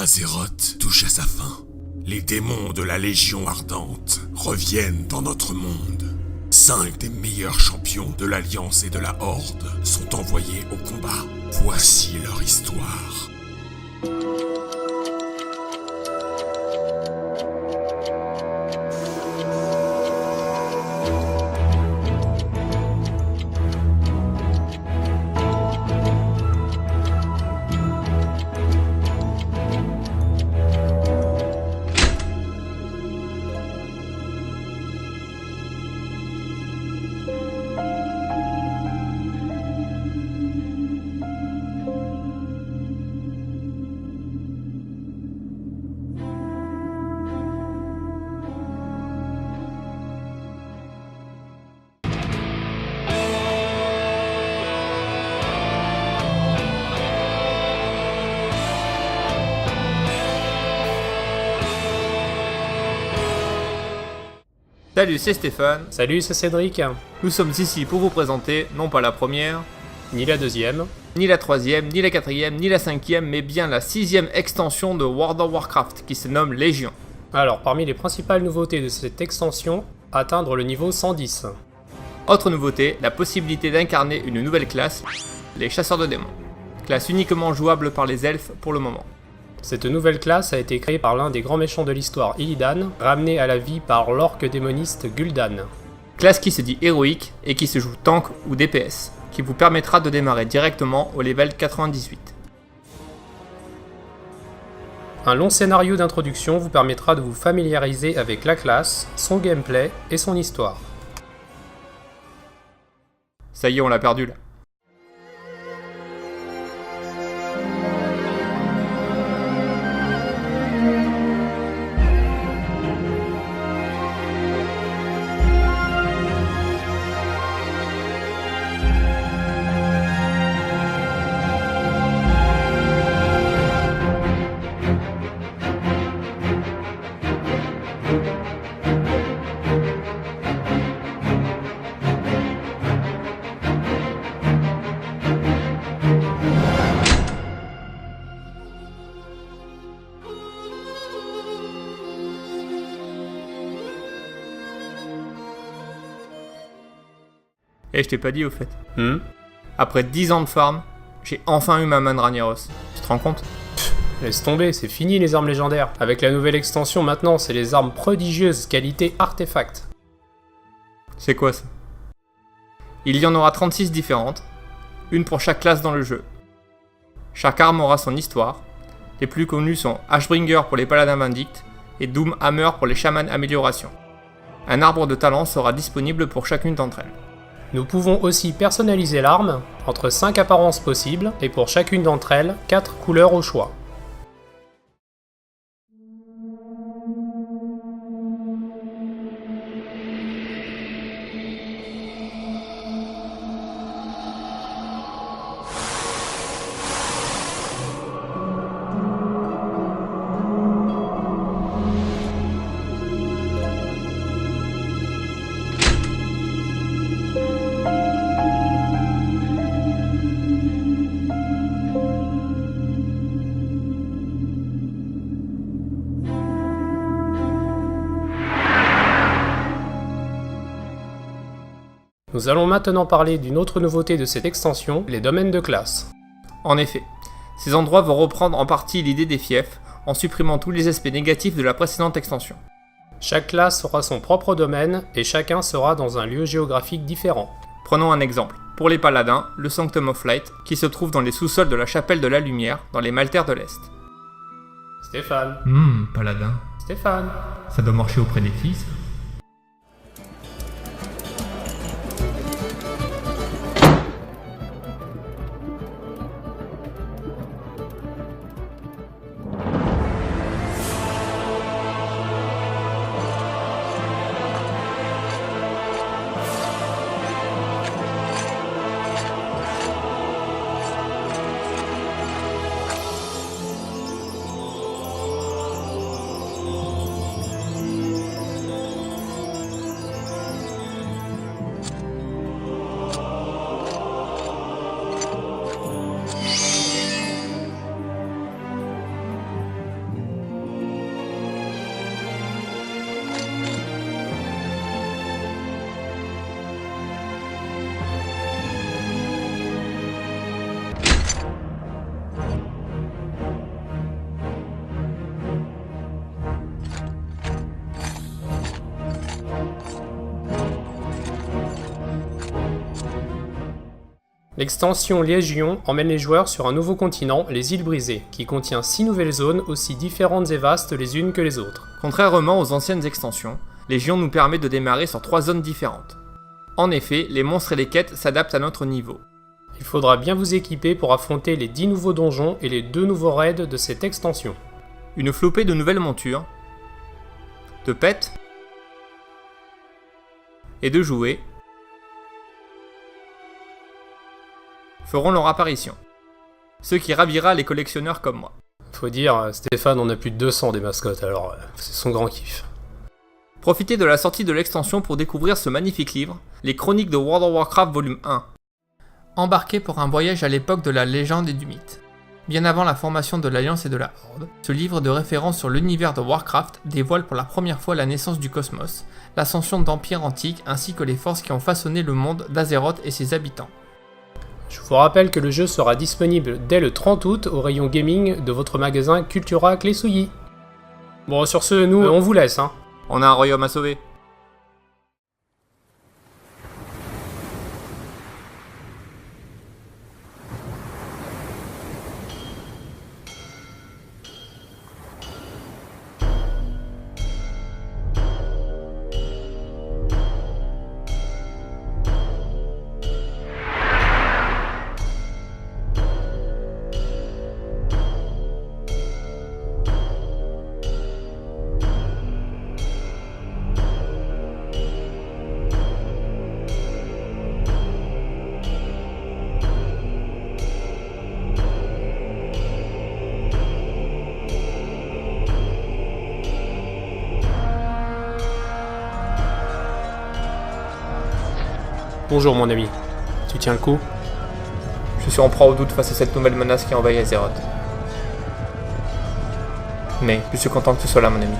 Azeroth touche à sa fin. Les démons de la Légion Ardente reviennent dans notre monde. 5 des meilleurs champions de l'Alliance et de la Horde sont envoyés au combat. Voici leur histoire. Salut, c'est Stéphane. Salut, c'est Cédric. Nous sommes ici pour vous présenter, non pas la première, Ni la deuxième, ni la troisième, ni la quatrième, ni la cinquième, mais bien la 6ème extension de World of Warcraft, qui se nomme Légion. Alors, parmi les principales nouveautés de cette extension, atteindre le niveau 110. Autre nouveauté, la possibilité d'incarner une nouvelle classe, les chasseurs de démons. Classe uniquement jouable par les elfes pour le moment. Cette nouvelle classe a été créée par l'un des grands méchants de l'histoire, Illidan, ramené à la vie par l'orque démoniste Gul'dan. Classe qui se dit héroïque et qui se joue tank ou DPS, qui vous permettra de démarrer directement au level 98. Un long scénario d'introduction vous permettra de vous familiariser avec la classe, son gameplay et son histoire. Ça y est, on l'a perdu là. Et je t'ai pas dit au fait. Après 10 ans de farm, j'ai enfin eu ma main de Ragnaros. Tu te rends compte? Laisse tomber, c'est fini les armes légendaires. Avec la nouvelle extension maintenant, c'est les armes prodigieuses qualité artefact. C'est quoi ça? Il y en aura 36 différentes, une pour chaque classe dans le jeu. Chaque arme aura son histoire. Les plus connus sont Ashbringer pour les paladins Vindictes et Doomhammer pour les chamans amélioration. Un arbre de talent sera disponible pour chacune d'entre elles. Nous pouvons aussi personnaliser l'arme, entre 5 apparences possibles, et pour chacune d'entre elles, 4 couleurs au choix. Nous allons maintenant parler d'une autre nouveauté de cette extension, les domaines de classe. En effet, ces endroits vont reprendre en partie l'idée des fiefs, en supprimant tous les aspects négatifs de la précédente extension. Chaque classe aura son propre domaine, et chacun sera dans un lieu géographique différent. Prenons un exemple. Pour les paladins, le Sanctum of Light, qui se trouve dans les sous-sols de la Chapelle de la Lumière, dans les Maltaires de l'Est. Stéphane. Paladin. Stéphane. Ça doit marcher auprès des filles, ça. L'extension Légion emmène les joueurs sur un nouveau continent, les îles brisées, qui contient 6 nouvelles zones aussi différentes et vastes les unes que les autres. Contrairement aux anciennes extensions, Légion nous permet de démarrer sur 3 zones différentes. En effet, les monstres et les quêtes s'adaptent à notre niveau. Il faudra bien vous équiper pour affronter les 10 nouveaux donjons et les 2 nouveaux raids de cette extension. Une flopée de nouvelles montures, de pets et de jouets feront leur apparition, ce qui ravira les collectionneurs comme moi. Faut dire, Stéphane en a plus de 200 des mascottes, alors c'est son grand kiff. Profitez de la sortie de l'extension pour découvrir ce magnifique livre, Les Chroniques de World of Warcraft Volume 1. Embarquez pour un voyage à l'époque de la légende et du mythe. Bien avant la formation de l'Alliance et de la Horde, ce livre de référence sur l'univers de Warcraft dévoile pour la première fois la naissance du cosmos, l'ascension d'empires antiques ainsi que les forces qui ont façonné le monde d'Azeroth et ses habitants. Je vous rappelle que le jeu sera disponible dès le 30 août au rayon gaming de votre magasin Cultura Clé Souilly. Bon, sur ce, nous, on vous laisse, hein. On a un royaume à sauver. Bonjour mon ami, tu tiens le coup? Je suis en proie au doute face à cette nouvelle menace qui envahit Azeroth. Mais je suis content que tu sois là, mon ami.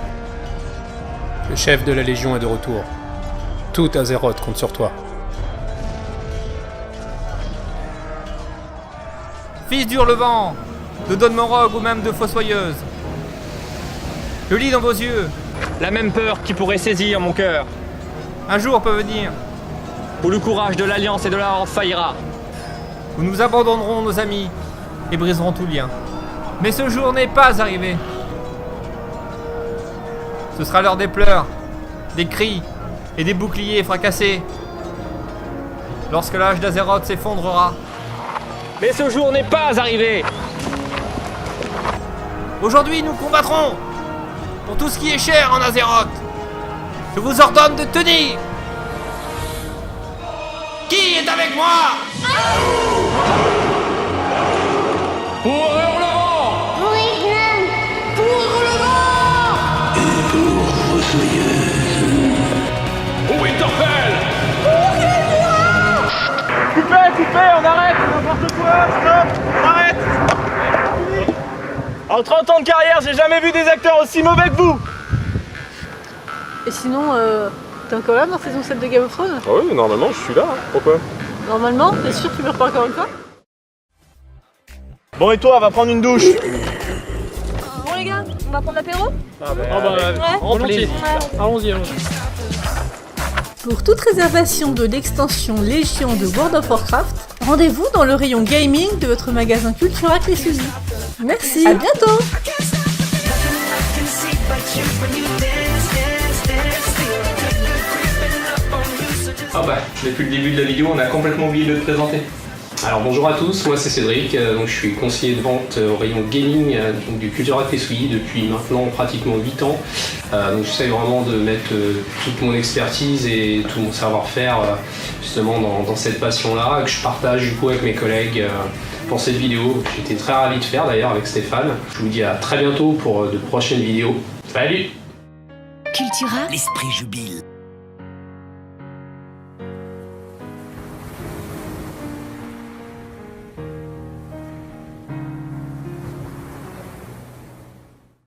Le chef de la Légion est de retour. Tout Azeroth compte sur toi. Fils d'Hurlevent, de Don Morog ou même de Fossoyeuse, je lis dans vos yeux La même peur qui pourrait saisir mon cœur, un jour peut venir où le courage de l'Alliance et de la Horde faillira. où nous abandonnerons nos amis et briserons tout lien. Mais ce jour n'est pas arrivé. Ce sera l'heure des pleurs, des cris et des boucliers fracassés. Lorsque l'âge d'Azeroth s'effondrera. Mais ce jour n'est pas arrivé. Aujourd'hui, nous combattrons pour tout ce qui est cher en Azeroth. Je vous ordonne de tenir. Qui est avec moi? Pour Hurlevent! Pour Ignan! Pour Winterfell! Coupez, on arrête! N'importe quoi, stop! On arrête! En 30 ans de carrière, j'ai jamais vu des acteurs aussi mauvais que vous! Et sinon, t'es encore là dans saison 7 de Game of Thrones? Ah oui, normalement, je suis là. Pourquoi? Normalement, t'es sûr que tu meurs pas encore une fois? Bon, et toi, on va prendre une douche. Bon les gars, on va prendre l'apéro? Volontiers. Allons-y. Pour toute réservation de l'extension Légion de World of Warcraft, rendez-vous dans le rayon gaming de votre magasin Cultura Clé Souilly. Merci, à bientôt! Ah bah, depuis le début de la vidéo, on a complètement oublié de te présenter. Alors bonjour à tous, moi c'est Cédric, donc je suis conseiller de vente au rayon gaming donc du Cultura Clé Souilly depuis maintenant pratiquement 8 ans. Donc j'essaie vraiment de mettre toute mon expertise et tout mon savoir-faire justement dans cette passion-là que je partage du coup avec mes collègues pour cette vidéo. J'étais très ravi de faire d'ailleurs avec Stéphane. Je vous dis à très bientôt pour de prochaines vidéos. Salut! Cultura, l'esprit jubile.